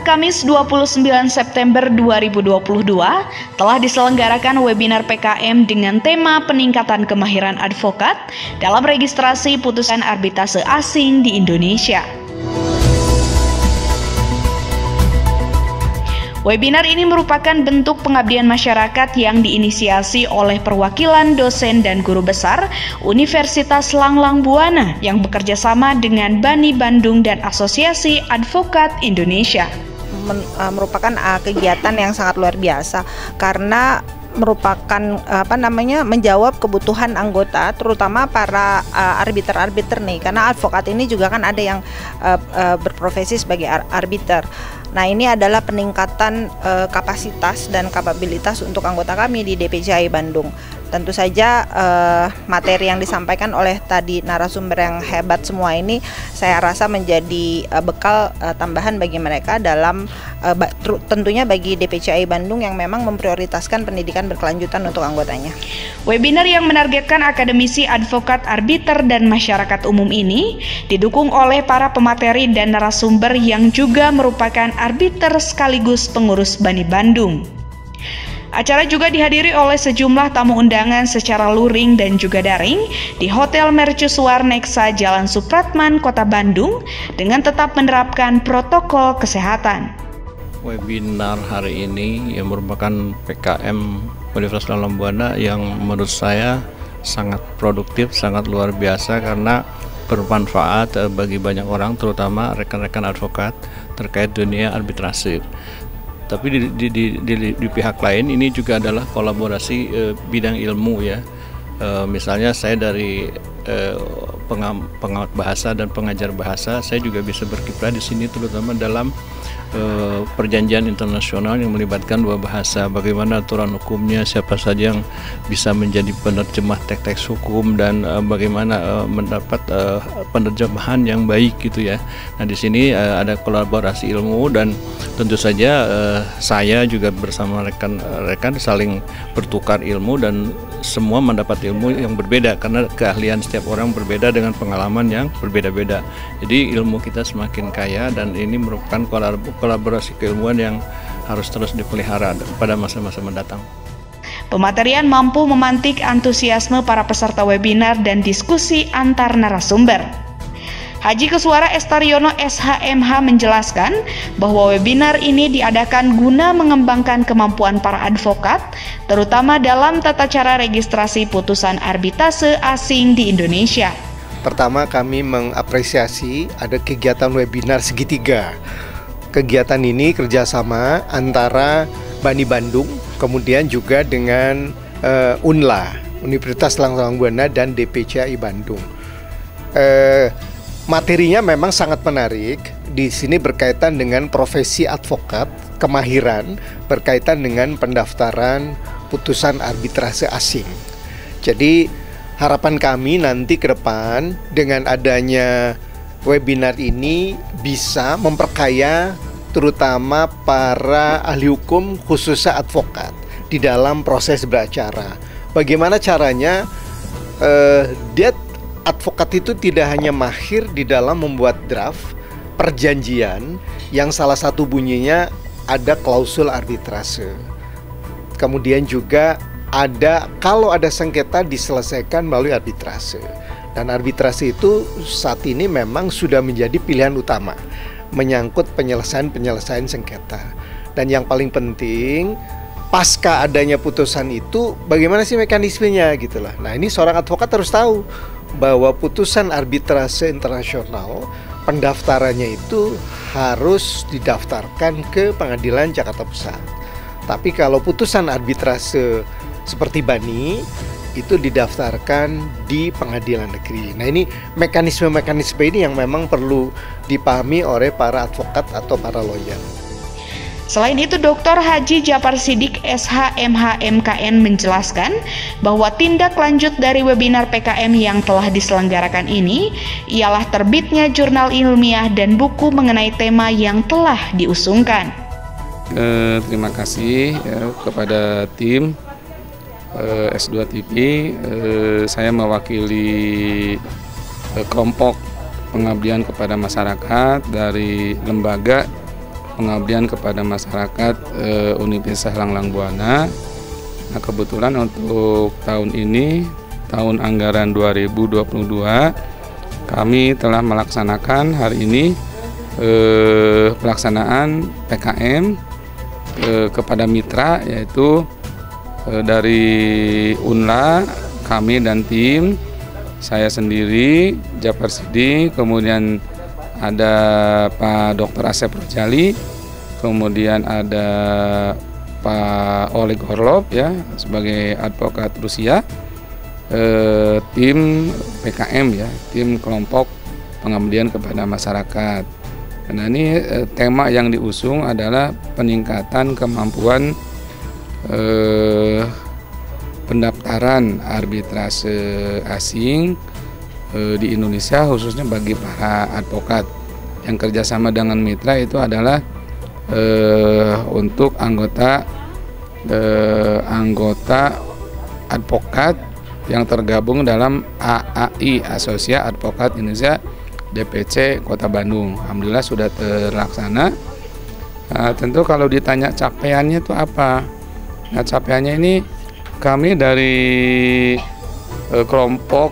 Kamis 29 September 2022 telah diselenggarakan webinar PKM dengan tema peningkatan kemahiran advokat dalam registrasi putusan arbitrase asing di Indonesia. Webinar ini merupakan bentuk pengabdian masyarakat yang diinisiasi oleh perwakilan dosen dan guru besar Universitas Langlang Buana yang bekerja sama dengan Bani Bandung dan Asosiasi Advokat Indonesia. Merupakan kegiatan yang sangat luar biasa karena merupakan menjawab kebutuhan anggota, terutama para arbiter nih, karena advokat ini juga kan ada yang berprofesi sebagai arbiter. Nah, ini adalah peningkatan kapasitas dan kapabilitas untuk anggota kami di DPCAI Bandung. Tentu saja materi yang disampaikan oleh tadi narasumber yang hebat semua ini saya rasa menjadi bekal tambahan bagi mereka dalam tentunya bagi DPCAI Bandung yang memang memprioritaskan pendidikan berkelanjutan untuk anggotanya. Webinar yang menargetkan akademisi, advokat, arbiter, dan masyarakat umum ini didukung oleh para pemateri dan narasumber yang juga merupakan arbiter sekaligus pengurus Bani Bandung. Acara juga dihadiri oleh sejumlah tamu undangan secara luring dan juga daring di Hotel Mercusuar Nexa Jalan Supratman, Kota Bandung dengan tetap menerapkan protokol kesehatan. Webinar hari ini yang merupakan PKM Universitas Langlang Buana yang menurut saya sangat produktif, sangat luar biasa karena bermanfaat bagi banyak orang, terutama rekan-rekan advokat terkait dunia arbitrase. Tapi di pihak lain ini juga adalah kolaborasi bidang ilmu ya. Misalnya saya dari pengawat bahasa dan pengajar bahasa, saya juga bisa berkiprah di sini terutama dalam perjanjian internasional yang melibatkan dua bahasa, bagaimana aturan hukumnya, siapa saja yang bisa menjadi penerjemah teks-teks hukum dan bagaimana mendapat penerjemahan yang baik gitu ya. Nah, di sini ada kolaborasi ilmu dan tentu saja saya juga bersama rekan-rekan saling bertukar ilmu dan semua mendapat ilmu yang berbeda karena keahlian setiap orang berbeda dengan pengalaman yang berbeda-beda. Jadi ilmu kita semakin kaya dan ini merupakan kolaborasi keilmuan yang harus terus dipelihara pada masa-masa mendatang. Pematerian mampu memantik antusiasme para peserta webinar dan diskusi antar narasumber. Haji Keswara Estaryono SHMH menjelaskan bahwa webinar ini diadakan guna mengembangkan kemampuan para advokat, terutama dalam tata cara registrasi putusan arbitrase asing di Indonesia. Pertama, kami mengapresiasi ada kegiatan webinar segitiga. Kegiatan ini kerjasama antara Bani Bandung, kemudian juga dengan UNLA, Universitas Langlang Buana dan DPCAI Bandung. Materinya memang sangat menarik. Di sini berkaitan dengan profesi advokat, kemahiran berkaitan dengan pendaftaran putusan arbitrase asing. Jadi harapan kami nanti ke depan dengan adanya webinar ini bisa memperkaya terutama para ahli hukum khususnya advokat di dalam proses beracara. Bagaimana caranya advokat itu tidak hanya mahir di dalam membuat draft perjanjian yang salah satu bunyinya ada klausul arbitrase. Kemudian juga kalau ada sengketa diselesaikan melalui arbitrase. Dan arbitrase itu saat ini memang sudah menjadi pilihan utama menyangkut penyelesaian sengketa. Dan yang paling penting, pasca adanya putusan itu bagaimana sih mekanismenya gitu lah. Nah, ini seorang advokat harus tahu bahwa putusan arbitrase internasional pendaftarannya itu harus didaftarkan ke Pengadilan Jakarta Pusat. Tapi kalau putusan arbitrase seperti Bani itu didaftarkan di pengadilan negeri. Nah, ini mekanisme-mekanisme ini yang memang perlu dipahami oleh para advokat atau para lawyer. Selain itu, Dr. Haji Japar Siddiq SHMH MKN menjelaskan bahwa tindak lanjut dari webinar PKM yang telah diselenggarakan ini ialah terbitnya jurnal ilmiah dan buku mengenai tema yang telah diusungkan. Terima kasih kepada tim S2 TV. Saya mewakili kelompok pengabdian kepada masyarakat dari lembaga pengabdian kepada masyarakat Universitas Langlang Buana. Nah, kebetulan untuk tahun ini, tahun anggaran 2022, kami telah melaksanakan hari ini pelaksanaan PKM kepada mitra, yaitu dari UNLA, kami dan tim, saya sendiri, Jafar Sidi, kemudian ada Pak Dr. Asep Rojali, kemudian ada Pak Oleg Orlov ya sebagai advokat Rusia, tim PKM ya, tim kelompok pengabdian kepada masyarakat. Nah, ini tema yang diusung adalah peningkatan kemampuan pendaftaran arbitrase asing di Indonesia, khususnya bagi para advokat. Yang kerjasama dengan mitra itu adalah untuk anggota advokat yang tergabung dalam AAI, Asosiasi Advokat Indonesia DPC Kota Bandung. Alhamdulillah sudah terlaksana. Nah, tentu kalau ditanya capaiannya itu apa? Nah, capaiannya ini kami dari kelompok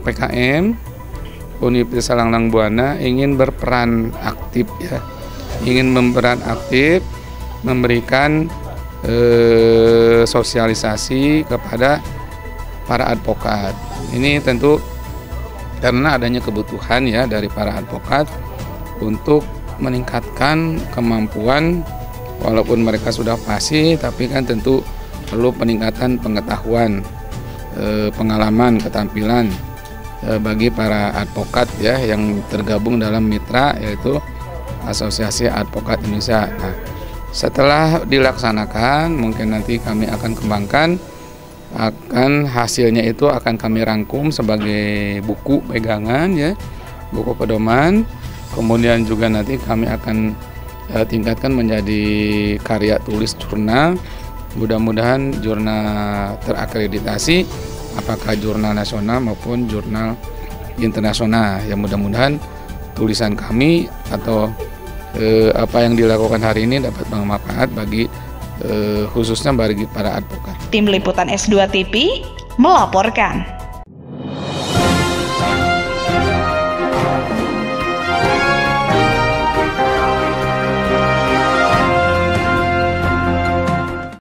PKM Universitas Langlang Buana ingin berperan aktif ya, ingin berperan aktif memberikan sosialisasi kepada para advokat. Ini tentu karena adanya kebutuhan ya dari para advokat untuk meningkatkan kemampuan, walaupun mereka sudah fasih, tapi kan tentu perlu peningkatan pengetahuan, pengalaman, keterampilan bagi para advokat ya yang tergabung dalam mitra, yaitu Asosiasi Advokat Indonesia. Nah, setelah dilaksanakan, mungkin nanti kami akan kembangkan, hasilnya itu akan kami rangkum sebagai buku pegangan ya, buku pedoman. Kemudian juga nanti kami akan tingkatkan menjadi karya tulis jurnal. Mudah-mudahan jurnal terakreditasi, apakah jurnal nasional maupun jurnal internasional. Ya, mudah-mudahan tulisan kami atau apa yang dilakukan hari ini dapat bermanfaat bagi khususnya bagi para advokat. Tim Liputan S2 TV melaporkan.